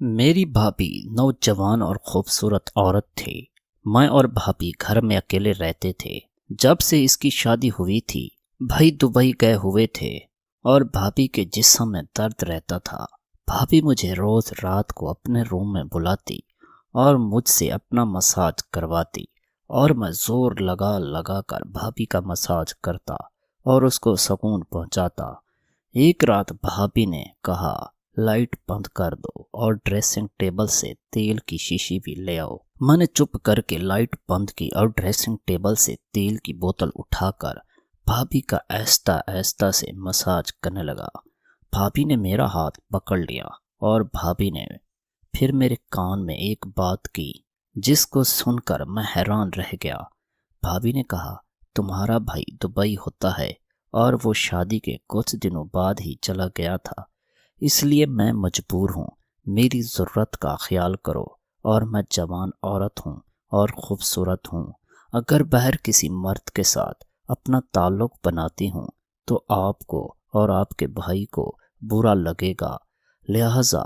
میری بھابھی نوجوان اور خوبصورت عورت تھی۔ میں اور بھابھی گھر میں اکیلے رہتے تھے۔ جب سے اس کی شادی ہوئی تھی، بھائی دبئی گئے ہوئے تھے اور بھابھی کے جسم میں درد رہتا تھا۔ بھابھی مجھے روز رات کو اپنے روم میں بلاتی اور مجھ سے اپنا مساج کرواتی اور میں زور لگا لگا کر بھابھی کا مساج کرتا اور اس کو سکون پہنچاتا۔ ایک رات بھابھی نے کہا، لائٹ بند کر دو اور ڈریسنگ ٹیبل سے تیل کی شیشی بھی لے آؤ۔ میں نے چپ کر کے لائٹ بند کی اور ڈریسنگ ٹیبل سے تیل کی بوتل اٹھا کر بھابھی کا آہستہ آہستہ سے مساج کرنے لگا۔ بھابھی نے میرا ہاتھ پکڑ لیا اور بھابھی نے پھر میرے کان میں ایک بات کی جس کو سن کر میں حیران رہ گیا۔ بھابھی نے کہا، تمہارا بھائی دبئی ہوتا ہے اور وہ شادی کے کچھ دنوں بعد ہی چلا گیا تھا، اس لیے میں مجبور ہوں، میری ضرورت کا خیال کرو، اور میں جوان عورت ہوں اور خوبصورت ہوں۔ اگر باہر کسی مرد کے ساتھ اپنا تعلق بناتی ہوں تو آپ کو اور آپ کے بھائی کو برا لگے گا، لہٰذا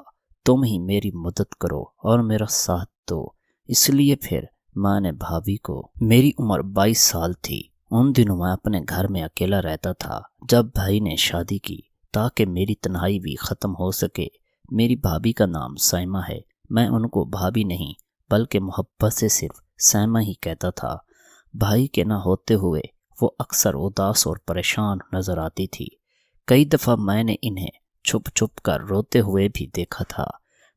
تم ہی میری مدد کرو اور میرا ساتھ دو۔ اس لیے پھر میں نے بھابھی کو، میری عمر 22 سال تھی، ان دنوں میں اپنے گھر میں اکیلا رہتا تھا جب بھائی نے شادی کی، تاکہ میری تنہائی بھی ختم ہو سکے۔ میری بھابھی کا نام سائمہ ہے۔ میں ان کو بھابھی نہیں بلکہ محبت سے صرف سائمہ ہی کہتا تھا۔ بھائی کے نہ ہوتے ہوئے وہ اکثر اداس اور پریشان نظر آتی تھی۔ کئی دفعہ میں نے انہیں چھپ چھپ کر روتے ہوئے بھی دیکھا تھا۔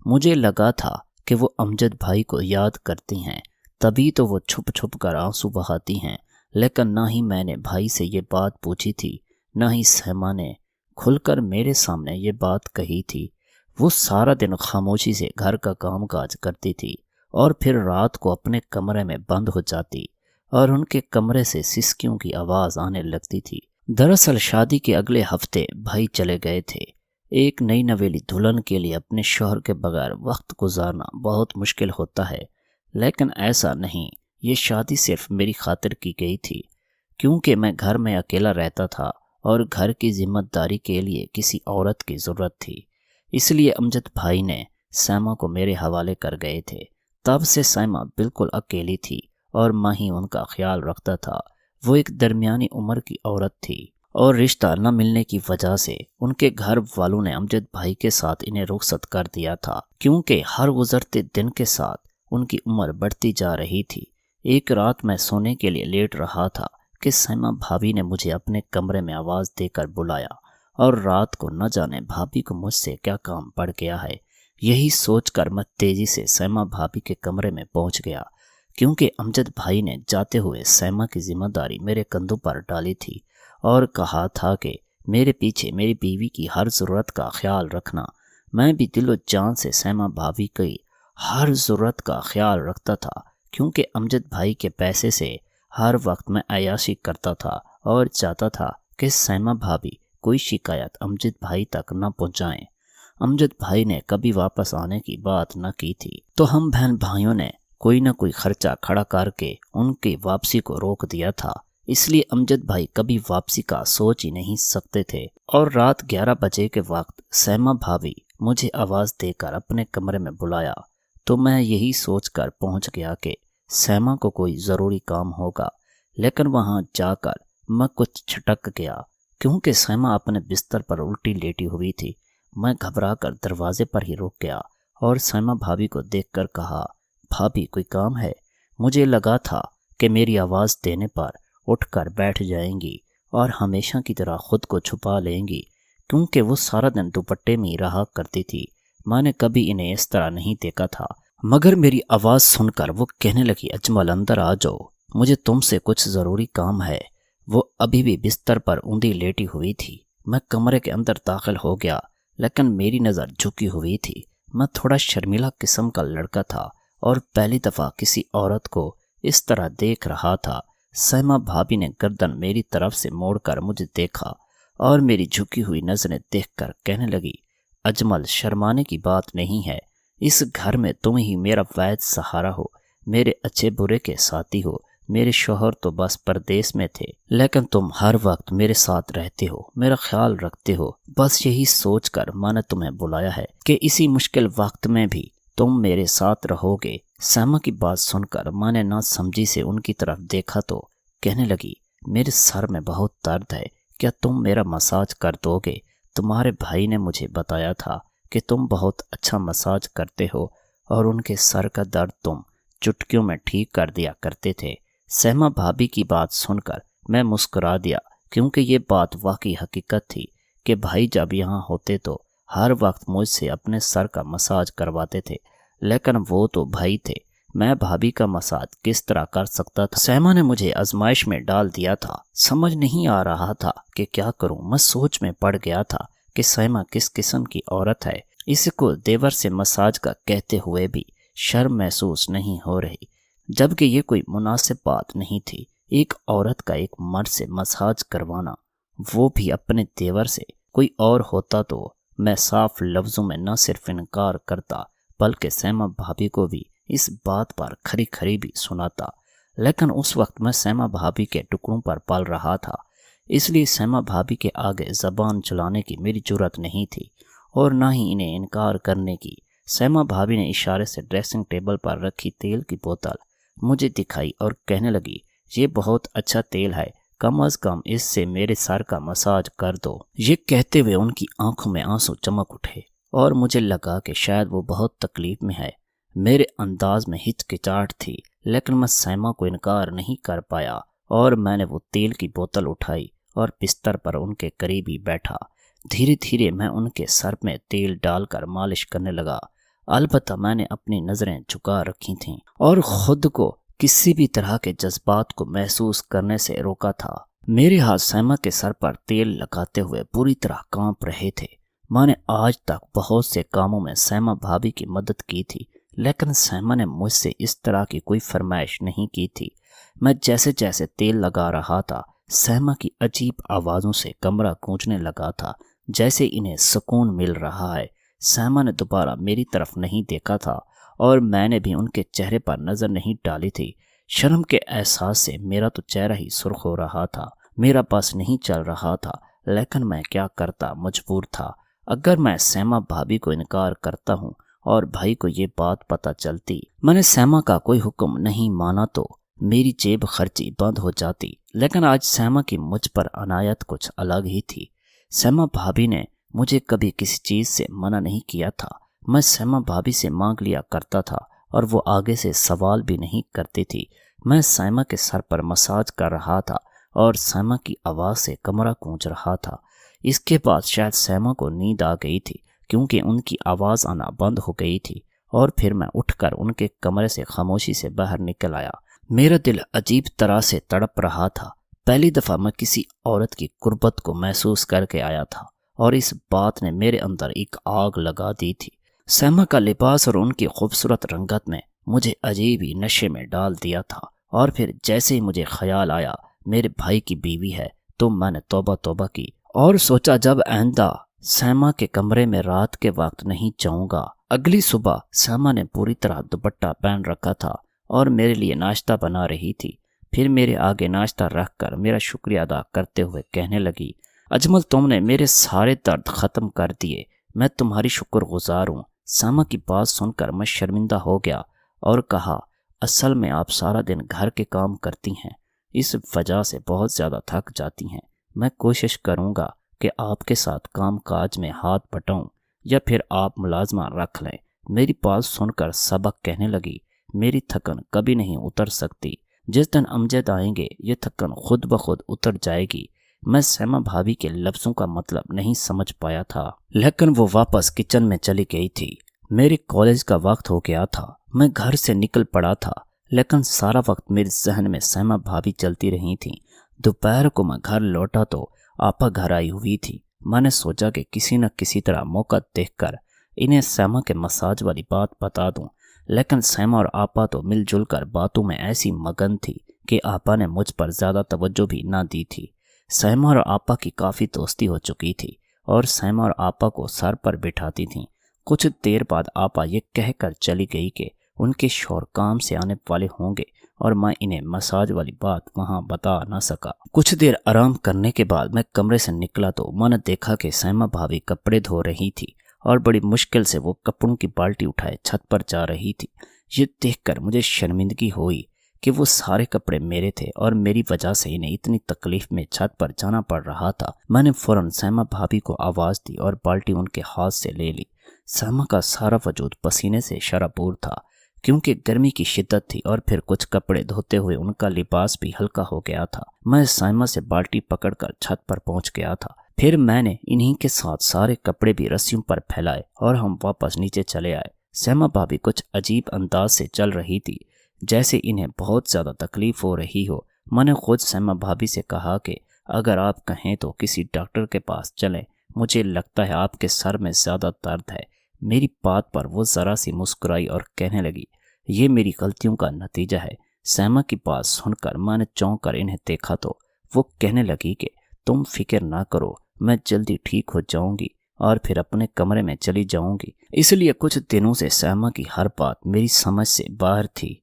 مجھے لگا تھا کہ وہ امجد بھائی کو یاد کرتی ہیں، تبھی تو وہ چھپ چھپ کر آنسو بہاتی ہیں، لیکن نہ ہی میں نے بھائی سے یہ بات پوچھی تھی، نہ ہی سائمہ نے کھل کر میرے سامنے یہ بات کہی تھی۔ وہ سارا دن خاموشی سے گھر کا کام کاج کرتی تھی اور پھر رات کو اپنے کمرے میں بند ہو جاتی اور ان کے کمرے سے سسکیوں کی آواز آنے لگتی تھی۔ دراصل شادی کے اگلے ہفتے بھائی چلے گئے تھے۔ ایک نئی نویلی دلہن کے لیے اپنے شوہر کے بغیر وقت گزارنا بہت مشکل ہوتا ہے، لیکن ایسا نہیں، یہ شادی صرف میری خاطر کی گئی تھی، کیونکہ میں گھر میں اکیلا رہتا تھا اور گھر کی ذمہ داری کے لیے کسی عورت کی ضرورت تھی۔ اس لیے امجد بھائی نے سائمہ کو میرے حوالے کر گئے تھے۔ تب سے سائمہ بالکل اکیلی تھی اور میں ہی ان کا خیال رکھتا تھا۔ وہ ایک درمیانی عمر کی عورت تھی اور رشتہ نہ ملنے کی وجہ سے ان کے گھر والوں نے امجد بھائی کے ساتھ انہیں رخصت کر دیا تھا، کیونکہ ہر گزرتے دن کے ساتھ ان کی عمر بڑھتی جا رہی تھی۔ ایک رات میں سونے کے لیے لیٹ رہا تھا کہ سائمہ بھابھی نے مجھے اپنے کمرے میں آواز دے کر بلایا، اور رات کو نہ جانے بھابھی کو مجھ سے کیا کام پڑ گیا ہے۔ یہی سوچ کر میں تیزی سے سائمہ بھابھی کے کمرے میں پہنچ گیا، کیونکہ امجد بھائی نے جاتے ہوئے سائمہ کی ذمہ داری میرے کندھوں پر ڈالی تھی اور کہا تھا کہ میرے پیچھے میری بیوی کی ہر ضرورت کا خیال رکھنا۔ میں بھی دل و جان سے سائمہ بھابھی کی ہر ضرورت کا خیال رکھتا تھا، کیونکہ امجد بھائی کے پیسے سے ہر وقت میں عیاشی کرتا تھا اور چاہتا تھا کہ سائمہ بھابھی کوئی شکایت امجد بھائی تک نہ پہنچائیں۔ امجد بھائی نے کبھی واپس آنے کی بات نہ کی تھی، تو ہم بہن بھائیوں نے کوئی نہ کوئی خرچہ کھڑا کر کے ان کی واپسی کو روک دیا تھا۔ اس لیے امجد بھائی کبھی واپسی کا سوچ ہی نہیں سکتے تھے۔ اور رات 11 بجے کے وقت سائمہ بھابھی مجھے آواز دے کر اپنے کمرے میں بلایا، تو میں یہی سوچ کر پہنچ گیا کہ سائمہ کو کوئی ضروری کام ہوگا، لیکن وہاں جا کر میں کچھ چھٹک گیا، کیونکہ سائمہ اپنے بستر پر الٹی لیٹی ہوئی تھی۔ میں گھبرا کر دروازے پر ہی رک گیا اور سائمہ بھابھی کو دیکھ کر کہا، بھابھی کوئی کام ہے؟ مجھے لگا تھا کہ میری آواز دینے پر اٹھ کر بیٹھ جائیں گی اور ہمیشہ کی طرح خود کو چھپا لیں گی، کیونکہ وہ سارا دن دوپٹے میں ہی رہا کرتی تھی۔ میں نے کبھی انہیں اس طرح نہیں دیکھا تھا، مگر میری آواز سن کر وہ کہنے لگی، اجمل اندر آ جاؤ، مجھے تم سے کچھ ضروری کام ہے۔ وہ ابھی بھی بستر پر اوندھی لیٹی ہوئی تھی۔ میں کمرے کے اندر داخل ہو گیا، لیکن میری نظر جھکی ہوئی تھی۔ میں تھوڑا شرمیلا قسم کا لڑکا تھا اور پہلی دفعہ کسی عورت کو اس طرح دیکھ رہا تھا۔ سائمہ بھابھی نے گردن میری طرف سے موڑ کر مجھے دیکھا اور میری جھکی ہوئی نظریں دیکھ کر کہنے لگی، اجمل شرمانے کی بات نہیں ہے، اس گھر میں تم ہی میرا واحد سہارا ہو، میرے اچھے برے کے ساتھی ہو، میرے شوہر تو بس پردیس میں تھے، لیکن تم ہر وقت میرے ساتھ رہتے ہو، میرا خیال رکھتے ہو۔ بس یہی سوچ کر میں نے تمہیں بلایا ہے کہ اسی مشکل وقت میں بھی تم میرے ساتھ رہو گے۔ سیما کی بات سن کر میں نے نہ سمجھی سے ان کی طرف دیکھا تو کہنے لگی، میرے سر میں بہت درد ہے، کیا تم میرا مساج کر دو گے؟ تمہارے بھائی نے مجھے بتایا تھا کہ تم بہت اچھا مساج کرتے ہو اور ان کے سر کا درد تم چٹکیوں میں ٹھیک کر دیا کرتے تھے۔ سیما بھابھی کی بات سن کر میں مسکرا دیا، کیونکہ یہ بات واقعی حقیقت تھی کہ بھائی جب یہاں ہوتے تو ہر وقت مجھ سے اپنے سر کا مساج کرواتے تھے، لیکن وہ تو بھائی تھے، میں بھابھی کا مساج کس طرح کر سکتا تھا؟ سیما نے مجھے آزمائش میں ڈال دیا تھا، سمجھ نہیں آ رہا تھا کہ کیا کروں۔ میں سوچ میں پڑ گیا تھا کہ سیما کس قسم کی عورت ہے، اس کو دیور سے مساج کا کہتے ہوئے بھی شرم محسوس نہیں ہو رہی، جبکہ یہ کوئی مناسب بات نہیں تھی۔ ایک عورت کا ایک مرد سے مساج کروانا، وہ بھی اپنے دیور سے، کوئی اور ہوتا تو میں صاف لفظوں میں نہ صرف انکار کرتا بلکہ سیما بھابھی کو بھی اس بات پر کھری کھری بھی سناتا، لیکن اس وقت میں سیما بھابھی کے ٹکڑوں پر پل رہا تھا، اس لیے سیما بھابھی کے آگے زبان چلانے کی میری جرت نہیں تھی اور نہ ہی انہیں انکار کرنے کی۔ سیما بھابھی نے اشارے سے ڈریسنگ ٹیبل پر رکھی تیل کی بوتل مجھے دکھائی اور کہنے لگی، یہ بہت اچھا تیل ہے، کم از کم اس سے میرے سر کا مساج کر دو۔ یہ کہتے ہوئے ان کی آنکھوں میں آنسو چمک اٹھے اور مجھے لگا کہ شاید وہ بہت تکلیف میں ہے۔ میرے انداز میں ہچکچاہٹ تھی، لیکن میں سیما کو انکار نہیں کر پایا اور میں نے وہ تیل کی بوتل اٹھائی اور بستر پر ان کے قریب ہی بیٹھا۔ دھیرے دھیرے میں ان کے سر میں تیل ڈال کر مالش کرنے لگا، البتہ میں نے اپنی نظریں جھکا رکھی تھیں اور خود کو کسی بھی طرح کے جذبات کو محسوس کرنے سے روکا تھا۔ میرے ہاتھ سیما کے سر پر تیل لگاتے ہوئے پوری طرح کانپ رہے تھے۔ میں نے آج تک بہت سے کاموں میں سیما بھابھی کی مدد کی تھی، لیکن سیما نے مجھ سے اس طرح کی کوئی فرمائش نہیں کی تھی۔ میں جیسے جیسے تیل لگا رہا تھا، سیما کی عجیب آوازوں سے کمرہ گونجنے لگا تھا، جیسے انہیں سکون مل رہا ہے۔ سیما نے دوبارہ میری طرف نہیں دیکھا تھا اور میں نے بھی ان کے چہرے پر نظر نہیں ڈالی تھی۔ شرم کے احساس سے میرا تو چہرہ ہی سرخ ہو رہا تھا، میرا بس نہیں چل رہا تھا، لیکن میں کیا کرتا، مجبور تھا۔ اگر میں سیما بھابھی کو انکار کرتا ہوں اور بھائی کو یہ بات پتہ چلتی میں نے سیما کا کوئی حکم نہیں مانا تو میری جیب خرچی بند ہو جاتی، لیکن آج سیما کی مجھ پر عنایت کچھ الگ ہی تھی۔ سیما بھابھی نے مجھے کبھی کسی چیز سے منع نہیں کیا تھا، میں سیما بھابھی سے مانگ لیا کرتا تھا اور وہ آگے سے سوال بھی نہیں کرتی تھی۔ میں سیما کے سر پر مساج کر رہا تھا اور سیما کی آواز سے کمرہ گونج رہا تھا۔ اس کے بعد شاید سیما کو نیند آ گئی تھی، کیونکہ ان کی آواز آنا بند ہو گئی تھی اور پھر میں اٹھ کر ان کے کمرے سے خاموشی سے باہر نکل آیا۔ میرا دل عجیب طرح سے تڑپ رہا تھا، پہلی دفعہ میں کسی عورت کی قربت کو محسوس کر کے آیا تھا اور اس بات نے میرے اندر ایک آگ لگا دی تھی۔ سیما کا لباس اور ان کی خوبصورت رنگت میں مجھے عجیب ہی نشے میں ڈال دیا تھا، اور پھر جیسے ہی مجھے خیال آیا میرے بھائی کی بیوی ہے تو میں نے توبہ توبہ کی اور سوچا جب آئندہ سیما کے کمرے میں رات کے وقت نہیں جاؤں گا۔ اگلی صبح سیما نے پوری طرح دوپٹہ پہن رکھا تھا اور میرے لیے ناشتہ بنا رہی تھی، پھر میرے آگے ناشتہ رکھ کر میرا شکریہ ادا کرتے ہوئے کہنے لگی، اجمل تم نے میرے سارے درد ختم کر دیے، میں تمہاری شکر گزار ہوں۔ سیما کی بات سن کر میں شرمندہ ہو گیا اور کہا، اصل میں آپ سارا دن گھر کے کام کرتی ہیں، اس وجہ سے بہت زیادہ تھک جاتی ہیں۔ میں کوشش کروں گا کہ آپ کے ساتھ کام کاج میں ہاتھ بٹاؤں یا پھر آپ ملازمہ رکھ لیں۔ میری بات سن کر سبق کہنے لگی، میری تھکن کبھی نہیں اتر سکتی، جس دن امجد آئیں گے یہ تھکن خود بخود اتر جائے گی۔ میں سیما بھابھی کے لفظوں کا مطلب نہیں سمجھ پایا تھا، لیکن وہ واپس کچن میں چلی گئی تھی۔ میرے کالج کا وقت ہو گیا تھا، میں گھر سے نکل پڑا تھا، لیکن سارا وقت میرے ذہن میں سیما بھابھی چلتی رہی تھیں۔ دوپہر کو میں گھر لوٹا تو آپا گھر آئی ہوئی تھی۔ میں نے سوچا کہ کسی نہ کسی طرح موقع دیکھ کر انہیں سیما کے مساج والی بات بتا دوں، لیکن سیما اور آپا تو مل جل کر باتوں میں ایسی مگن تھی کہ آپا نے مجھ پر زیادہ توجہ بھی نہ دی تھی۔ سیما اور آپا کی کافی دوستی ہو چکی تھی اور سیما اور آپا کو سر پر بٹھاتی تھیں۔ کچھ دیر بعد آپا یہ کہہ کر چلی گئی کہ ان کے شوہر کام سے آنے والے ہوں گے اور میں انہیں مساج والی بات وہاں بتا نہ سکا۔ کچھ دیر آرام کرنے کے بعد میں کمرے سے نکلا تو میں نے دیکھا کہ سیما بھابی کپڑے دھو رہی تھی اور بڑی مشکل سے وہ کپڑوں کی بالٹی اٹھائے چھت پر جا رہی تھی۔ یہ دیکھ کر مجھے شرمندگی ہوئی کہ وہ سارے کپڑے میرے تھے اور میری وجہ سے انہیں اتنی تکلیف میں چھت پر جانا پڑ رہا تھا۔ میں نے فوراً سیما بھابی کو آواز دی اور بالٹی ان کے ہاتھ سے لے لی۔ سیما کا سارا وجود پسینے سے شرابور تھا کیونکہ گرمی کی شدت تھی اور پھر کچھ کپڑے دھوتے ہوئے ان کا لباس بھی ہلکا ہو گیا تھا۔ میں سیما سے بالٹی پکڑ کر چھت پر پہنچ گیا تھا۔ پھر میں نے انہی کے ساتھ سارے کپڑے بھی رسیوں پر پھیلائے اور ہم واپس نیچے چلے آئے۔ سیما بھابی کچھ عجیب انداز سے چل رہی تھی جیسے انہیں بہت زیادہ تکلیف ہو رہی ہو۔ میں نے خود سیما بھابی سے کہا کہ اگر آپ کہیں تو کسی ڈاکٹر کے پاس چلیں، مجھے لگتا ہے آپ کے سر میں زیادہ درد ہے۔ میری بات پر وہ ذرا سی مسکرائی اور کہنے لگی، یہ میری غلطیوں کا نتیجہ ہے۔ سیما کی بات سن کر میں نے چونک کر انہیں دیکھا تو وہ کہنے لگی کہ تم فکر نہ کرو، میں جلدی ٹھیک ہو جاؤں گی اور پھر اپنے کمرے میں چلی جاؤں گی۔ اس لیے کچھ دنوں سے سیما کی ہر بات میری سمجھ سے باہر تھی۔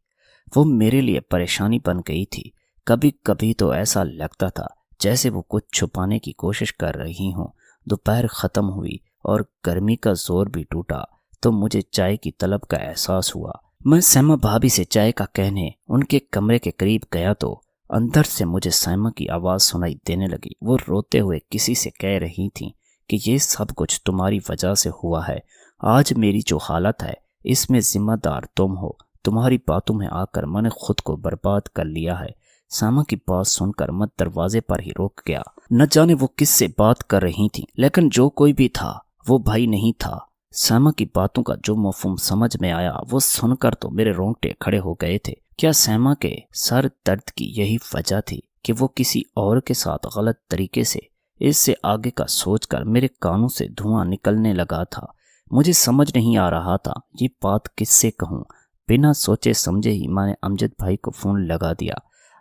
وہ میرے لیے پریشانی بن گئی تھی۔ کبھی کبھی تو ایسا لگتا تھا جیسے وہ کچھ چھپانے کی کوشش کر رہی ہوں۔ دوپہر ختم ہوئی اور گرمی کا زور بھی ٹوٹا تو مجھے چائے کی طلب کا احساس ہوا۔ میں سیما بھابی سے چائے کا کہنے ان کے کمرے کے قریب گیا تو اندر سے مجھے سیما کی آواز سنائی دینے لگی۔ وہ روتے ہوئے کسی سے کہہ رہی تھیں کہ یہ سب کچھ تمہاری وجہ سے ہوا ہے۔ آج میری جو حالت ہے اس میں ذمہ دار تم ہو۔ تمہاری باتوں میں آ کر میں نے خود کو برباد کر لیا ہے۔ سیما کی بات سن کر میں دروازے پر ہی رک گیا۔ نہ جانے وہ کس سے بات کر رہی تھیں، لیکن جو کوئی بھی تھا وہ بھائی نہیں تھا۔ سیما کی باتوں کا جو مفہوم سمجھ میں آیا وہ سن کر تو میرے رونگٹے کھڑے ہو گئے تھے۔ کیا سیما کے سر درد کی یہی وجہ تھی کہ وہ کسی اور کے ساتھ غلط طریقے سے؟ اس سے آگے کا سوچ کر میرے کانوں سے دھواں نکلنے لگا تھا۔ مجھے سمجھ نہیں آ رہا تھا یہ بات کس سے کہوں۔ بنا سوچے سمجھے ہی میں نے امجد بھائی کو فون لگا دیا۔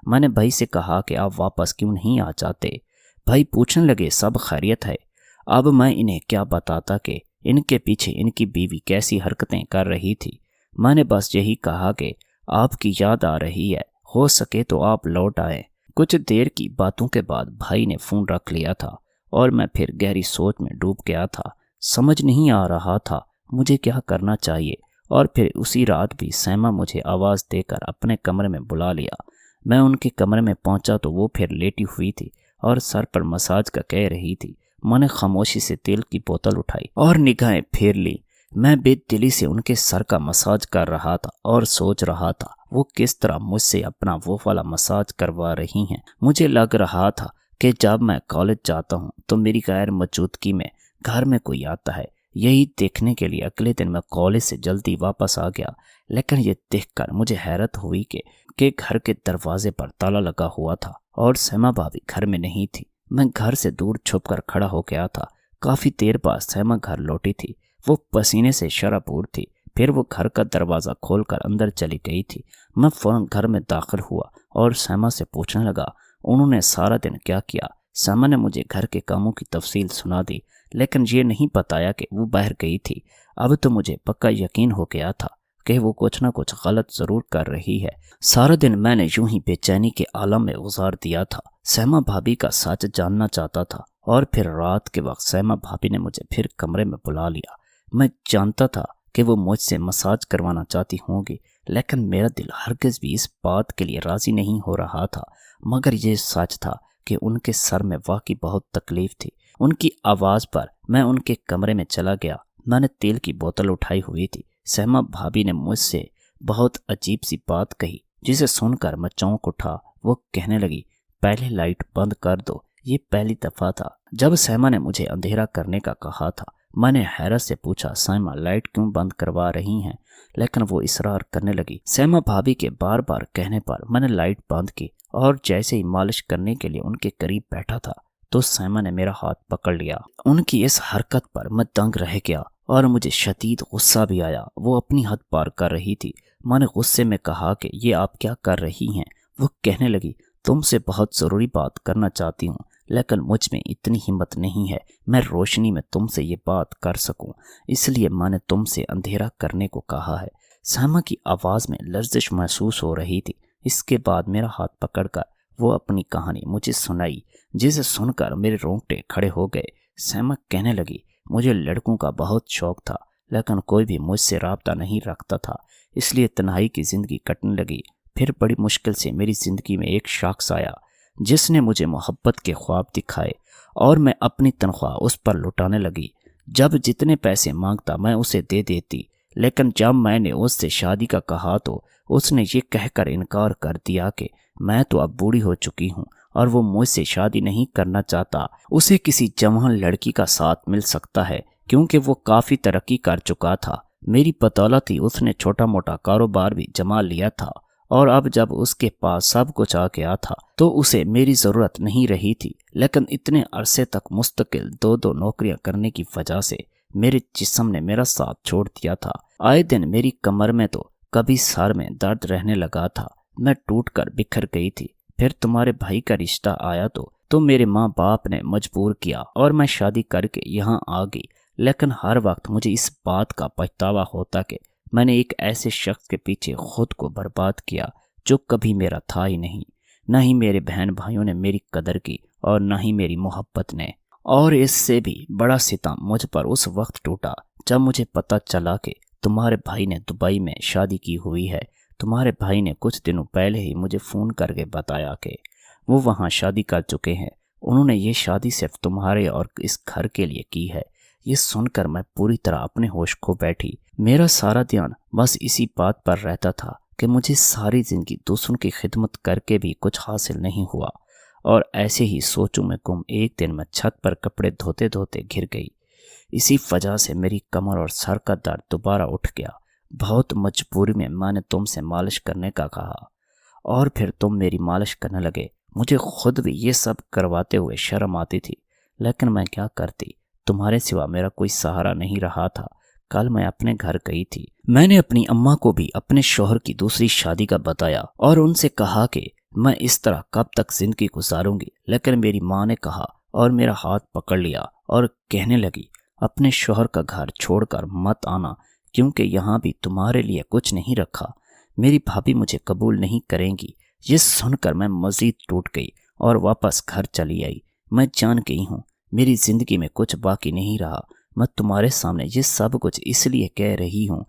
میں نے بھائی سے کہا کہ آپ واپس کیوں نہیں آ جاتے؟ بھائی پوچھنے لگے سب خیریت ہے؟ اب میں انہیں کیا بتاتا کہ ان کے پیچھے ان کی بیوی کیسی حرکتیں کر رہی تھی۔ میں نے بس یہی کہا کہ آپ کی یاد آ رہی ہے، ہو سکے تو آپ لوٹ آئیں۔ کچھ دیر کی باتوں کے بعد بھائی نے فون رکھ لیا تھا اور میں پھر گہری سوچ میں ڈوب گیا تھا۔ سمجھ نہیں آ رہا تھا مجھے کیا کرنا چاہیے۔ اور پھر اسی رات بھی سیما مجھے آواز دے کر اپنے کمرے میں بلا لیا۔ میں ان کے کمرے میں پہنچا تو وہ پھر لیٹی ہوئی تھی اور سر پر مساج کا کہہ رہی تھی۔ میں نے خاموشی سے تیل کی بوتل اٹھائی اور نگاہیں پھیر لی۔ میں بے دلی سے ان کے سر کا مساج کر رہا تھا اور سوچ رہا تھا وہ کس طرح مجھ سے اپنا وہ والا مساج کروا رہی ہیں۔ مجھے لگ رہا تھا کہ جب میں کالج جاتا ہوں تو میری غیر موجودگی میں گھر میں کوئی آتا ہے۔ یہی دیکھنے کے لیے اگلے دن میں کالج سے جلدی واپس آ گیا، لیکن یہ دیکھ کر مجھے حیرت ہوئی کہ گھر کے دروازے پر تالا لگا ہوا تھا اور سیما بھابی گھر میں نہیں تھی۔ میں گھر سے دور چھپ کر کھڑا ہو گیا تھا۔ کافی دیر بعد سیما گھر لوٹی تھی۔ وہ پسینے سے شرابور تھی۔ پھر وہ گھر کا دروازہ کھول کر اندر چلی گئی تھی۔ میں فوراً گھر میں داخل ہوا اور سیما سے پوچھنے لگا انہوں نے سارا دن کیا کیا۔ سیما نے مجھے گھر کے کاموں کی تفصیل سنا دی، لیکن یہ نہیں بتایا کہ وہ باہر گئی تھی۔ اب تو مجھے پکا یقین ہو گیا تھا کہ وہ کچھ نہ کچھ غلط ضرور کر رہی ہے۔ سارا دن میں نے یوں ہی بے چینی کے عالم میں گزار دیا تھا۔ سیما بھابی کا سچ جاننا چاہتا تھا اور پھر رات کے وقت سیما بھابی نے مجھے پھر کمرے میں بلا لیا۔ میں جانتا تھا کہ وہ مجھ سے مساج کروانا چاہتی ہوں گی، لیکن میرا دل ہرگز بھی اس بات کے لیے راضی نہیں ہو رہا تھا۔ مگر یہ سچ تھا کہ ان کے سر میں واقعی بہت تکلیف تھی۔ ان کی آواز پر میں ان کے کمرے میں چلا گیا۔ میں نے تیل کی بوتل اٹھائی ہوئی تھی۔ سیما بھابی نے مجھ سے بہت عجیب سی بات کہی جسے سن کر میں چونک اٹھا۔ وہ کہنے لگی پہلے لائٹ بند کر دو۔ یہ پہلی دفعہ تھا جب سیما نے مجھے اندھیرا کرنے کا کہا تھا۔ میں نے حیرت سے پوچھا سیما لائٹ کیوں بند کروا رہی ہیں، لیکن وہ اصرار کرنے لگی۔ سیما بھابی کے بار بار کہنے پر میں نے لائٹ بند کی اور جیسے ہی مالش کرنے کے لیے ان کے قریب بیٹھا تھا تو سیما نے میرا ہاتھ پکڑ لیا۔ ان کی اس حرکت پر میں دنگ رہ گیا اور مجھے شدید غصہ بھی آیا۔ وہ اپنی حد پار کر رہی تھی۔ میں نے غصے میں کہا کہ یہ آپ کیا کر رہی ہیں؟ وہ کہنے لگی تم سے بہت ضروری بات کرنا چاہتی ہوں، لیکن مجھ میں اتنی ہمت نہیں ہے میں روشنی میں تم سے یہ بات کر سکوں، اس لیے میں نے تم سے اندھیرا کرنے کو کہا ہے۔ سیما کی آواز میں لرزش محسوس ہو رہی تھی۔ اس کے بعد میرا ہاتھ پکڑ کر وہ اپنی کہانی مجھے سنائی، جسے سن کر میرے رونگٹے کھڑے ہو گئے۔ سیما کہنے لگی، مجھے لڑکوں کا بہت شوق تھا، لیکن کوئی بھی مجھ سے رابطہ نہیں رکھتا تھا، اس لیے تنہائی کی زندگی کٹنے لگی۔ پھر بڑی مشکل سے میری زندگی میں ایک شخص آیا جس نے مجھے محبت کے خواب دکھائے، اور میں اپنی تنخواہ اس پر لٹانے لگی۔ جب جتنے پیسے مانگتا میں اسے دے دیتی، لیکن جب میں نے اس سے شادی کا کہا تو اس نے یہ کہہ کر انکار کر دیا کہ میں تو اب بوڑھی ہو چکی ہوں اور وہ مجھ سے شادی نہیں کرنا چاہتا، اسے کسی جوان لڑکی کا ساتھ مل سکتا ہے کیونکہ وہ کافی ترقی کر چکا تھا۔ میری بدولت ہی اس نے چھوٹا موٹا کاروبار بھی جما لیا تھا، اور اب جب اس کے پاس سب کچھ آ گیا تھا تو اسے میری ضرورت نہیں رہی تھی۔ لیکن اتنے عرصے تک مستقل دو نوکریاں کرنے کی وجہ سے میرے جسم نے میرا ساتھ چھوڑ دیا تھا۔ آئے دن میری کمر میں تو کبھی سر میں درد رہنے لگا تھا، میں ٹوٹ کر بکھر گئی تھی۔ پھر تمہارے بھائی کا رشتہ آیا تو میرے ماں باپ نے مجبور کیا اور میں شادی کر کے یہاں آ گئی، لیکن ہر وقت مجھے اس بات کا پچھتاوا ہوتا کہ میں نے ایک ایسے شخص کے پیچھے خود کو برباد کیا جو کبھی میرا تھا ہی نہیں۔ نہ ہی میرے بہن بھائیوں نے میری قدر کی اور نہ ہی میری محبت نے۔ اور اس سے بھی بڑا ستم مجھ پر اس وقت ٹوٹا جب مجھے پتہ چلا کہ تمہارے بھائی نے دبئی میں شادی کی ہوئی ہے۔ تمہارے بھائی نے کچھ دنوں پہلے ہی مجھے فون کر کے بتایا کہ وہ وہاں شادی کر چکے ہیں۔ انہوں نے یہ شادی صرف تمہارے اور اس گھر کے لیے کی ہے۔ یہ سن کر میں پوری طرح اپنے ہوش کھو بیٹھی۔ میرا سارا دھیان بس اسی بات پر رہتا تھا کہ مجھے ساری زندگی دوسروں کی خدمت کر کے بھی کچھ حاصل نہیں ہوا، اور ایسے ہی سوچوں میں گم ایک دن میں چھت پر کپڑے دھوتے دھوتے گر گئی۔ اسی وجہ سے میری کمر اور سر کا درد دوبارہ اٹھ گیا۔ بہت مجبوری میں نے تم سے مالش کرنے کا کہا، اور پھر تم میری مالش کرنے لگے۔ مجھے خود بھی یہ سب کرواتے ہوئے شرم آتی تھی، لیکن میں کیا کرتی، تمہارے سوا میرا کوئی سہارا نہیں رہا تھا۔ کل میں اپنے گھر گئی تھی، میں نے اپنی اماں کو بھی اپنے شوہر کی دوسری شادی کا بتایا اور ان سے کہا کہ میں اس طرح کب تک زندگی گزاروں گی، لیکن میری ماں نے کہا اور میرا ہاتھ پکڑ لیا اور کہنے لگی، اپنے شوہر کا گھر چھوڑ کر مت آنا، کیونکہ یہاں بھی تمہارے لیے کچھ نہیں رکھا، میری بھابھی مجھے قبول نہیں کریں گی۔ یہ سن کر میں مزید ٹوٹ گئی اور واپس گھر چلی آئی۔ میں جان گئی ہوں میری زندگی میں کچھ باقی نہیں رہا۔ میں تمہارے سامنے یہ سب کچھ اس لیے کہہ رہی ہوں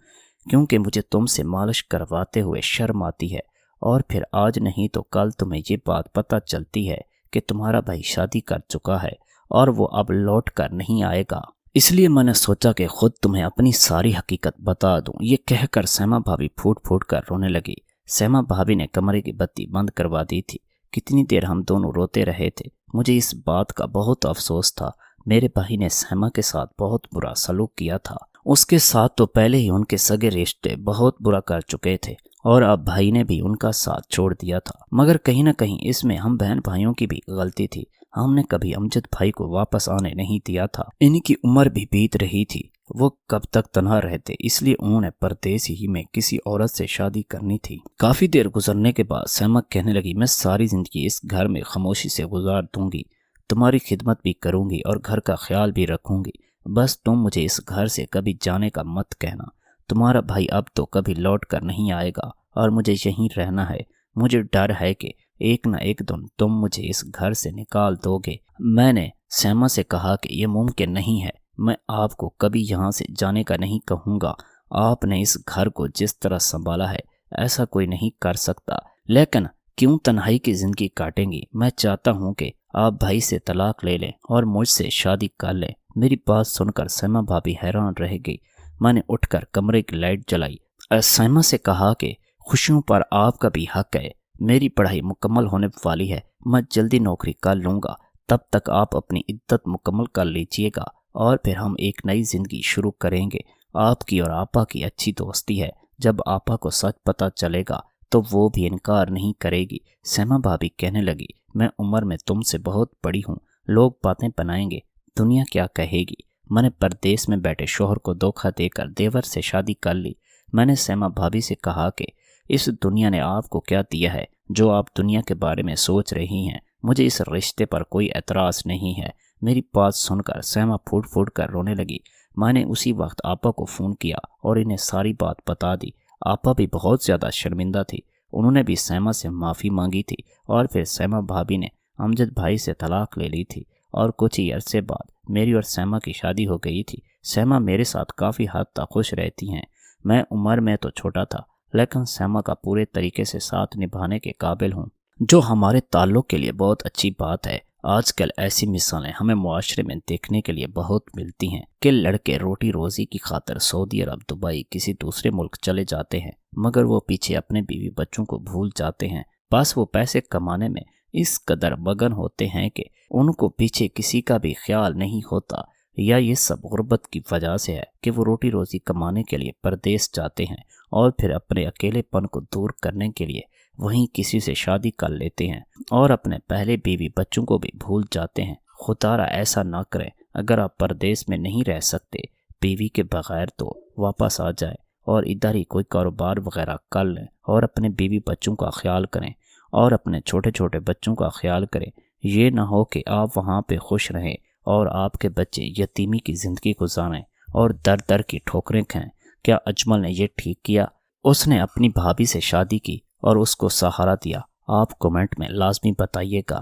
کیونکہ مجھے تم سے مالش کرواتے ہوئے شرم آتی ہے، اور پھر آج نہیں تو کل تمہیں یہ بات پتہ چلتی ہے کہ تمہارا بھائی شادی کر چکا ہے اور وہ اب لوٹ کر نہیں آئے گا۔ اس لیے میں نے سوچا کہ خود تمہیں اپنی ساری حقیقت بتا دوں۔ یہ کہہ کر سیما بھابھی پھوٹ پھوٹ کر رونے لگی۔ سیما بھابھی نے کمرے کی بتی بند کروا دی تھی۔ کتنی دیر ہم دونوں روتے رہے تھے۔ مجھے اس بات کا بہت افسوس تھا، میرے بھائی نے سیما کے ساتھ بہت برا سلوک کیا تھا۔ اس کے ساتھ تو پہلے ہی ان کے سگے رشتے بہت برا کر چکے تھے، اور اب بھائی نے بھی ان کا ساتھ چھوڑ دیا تھا۔ مگر کہیں نہ کہیں اس میں ہم بہن بھائیوں کی بھی غلطی تھی۔ ہم نے کبھی امجد بھائی کو واپس آنے نہیں دیا تھا۔ ان کی عمر بھی بیت رہی تھی، وہ کب تک تنہا رہتے، اس لیے انہوں نے پردیس ہی میں کسی عورت سے شادی کرنی تھی۔ کافی دیر گزرنے کے بعد سیما کہنے لگی، میں ساری زندگی اس گھر میں خاموشی سے گزار دوں گی، تمہاری خدمت بھی کروں گی اور گھر کا خیال بھی رکھوں گی، بس تم مجھے اس گھر سے کبھی جانے کا مت کہنا۔ تمہارا بھائی اب تو کبھی لوٹ کر نہیں آئے گا اور مجھے یہیں رہنا ہے۔ مجھے ڈر ہے کہ ایک نہ ایک دن تم مجھے اس گھر سے نکال دو گے۔ میں نے سیما سے کہا کہ یہ ممکن نہیں ہے، میں آپ کو کبھی یہاں سے جانے کا نہیں کہوں گا۔ آپ نے اس گھر کو جس طرح سنبھالا ہے ایسا کوئی نہیں کر سکتا، لیکن کیوں تنہائی کی زندگی کاٹیں گی؟ میں چاہتا ہوں کہ آپ بھائی سے طلاق لے لیں اور مجھ سے شادی کر لیں۔ میری بات سن کر سیما بھابھی حیران رہ گئی۔ میں نے اٹھ کر کمرے کی لائٹ جلائی، سیما سے کہا کہ خوشیوں پر آپ کا بھی حق ہے، میری پڑھائی مکمل ہونے والی ہے، میں جلدی نوکری کر لوں گا، تب تک آپ اپنی عدت مکمل کر لیجیے گا اور پھر ہم ایک نئی زندگی شروع کریں گے۔ آپ کی اور آپا کی اچھی دوستی ہے، جب آپا کو سچ پتہ چلے گا تو وہ بھی انکار نہیں کرے گی۔ سیما بھابھی کہنے لگی، میں عمر میں تم سے بہت بڑی ہوں، لوگ باتیں بنائیں گے، دنیا کیا کہے گی؟ میں نے پردیس میں بیٹھے شوہر کو دھوکہ دے کر دیور سے شادی کر لی۔ میں نے سیما بھابھی سے کہا کہ اس دنیا نے آپ کو کیا دیا ہے جو آپ دنیا کے بارے میں سوچ رہی ہیں؟ مجھے اس رشتے پر کوئی اعتراض نہیں ہے۔ میری بات سن کر سیما پھوٹ پھوٹ کر رونے لگی۔ میں نے اسی وقت آپا کو فون کیا اور انہیں ساری بات بتا دی۔ آپا بھی بہت زیادہ شرمندہ تھی، انہوں نے بھی سیما سے معافی مانگی تھی اور پھر سیما بھابی نے امجد بھائی سے طلاق لے لی تھی اور کچھ ہی عرصے بعد میری اور سیما کی شادی ہو گئی تھی۔ سیما میرے ساتھ کافی حد تک خوش رہتی ہیں۔ میں عمر میں تو چھوٹا تھا لیکن سیما کا پورے طریقے سے ساتھ نبھانے کے قابل ہوں، جو ہمارے تعلق کے لیے بہت اچھی بات ہے۔ آج کل ایسی مثالیں ہمیں معاشرے میں دیکھنے کے لیے بہت ملتی ہیں کہ لڑکے روٹی روزی کی خاطر سعودی عرب، دبئی، کسی دوسرے ملک چلے جاتے ہیں مگر وہ پیچھے اپنے بیوی بچوں کو بھول جاتے ہیں۔ بس وہ پیسے کمانے میں اس قدر مگن ہوتے ہیں کہ ان کو پیچھے کسی کا بھی خیال نہیں ہوتا، یا یہ سب غربت کی وجہ سے ہے کہ وہ روٹی روزی کمانے کے لیے پردیس جاتے ہیں اور پھر اپنے اکیلے پن کو دور کرنے کے لیے وہیں کسی سے شادی کر لیتے ہیں اور اپنے پہلے بیوی بچوں کو بھی بھول جاتے ہیں۔ خدا را ایسا نہ کریں۔ اگر آپ پردیس میں نہیں رہ سکتے بیوی کے بغیر تو واپس آ جائیں اور ادھر ہی کوئی کاروبار وغیرہ کر لیں اور اپنے بیوی بچوں کا خیال کریں اور اپنے چھوٹے چھوٹے بچوں کا خیال کریں۔ یہ نہ ہو کہ آپ وہاں پہ خوش رہیں اور آپ کے بچے یتیمی کی زندگی گزاریں اور در در کی ٹھوکریں کھائیں۔ کیا اجمل نے یہ ٹھیک کیا؟ اس نے اپنی بھابھی سے شادی کی اور اس کو سہارا دیا۔ آپ کمنٹ میں لازمی بتائیے گا۔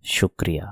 شکریہ۔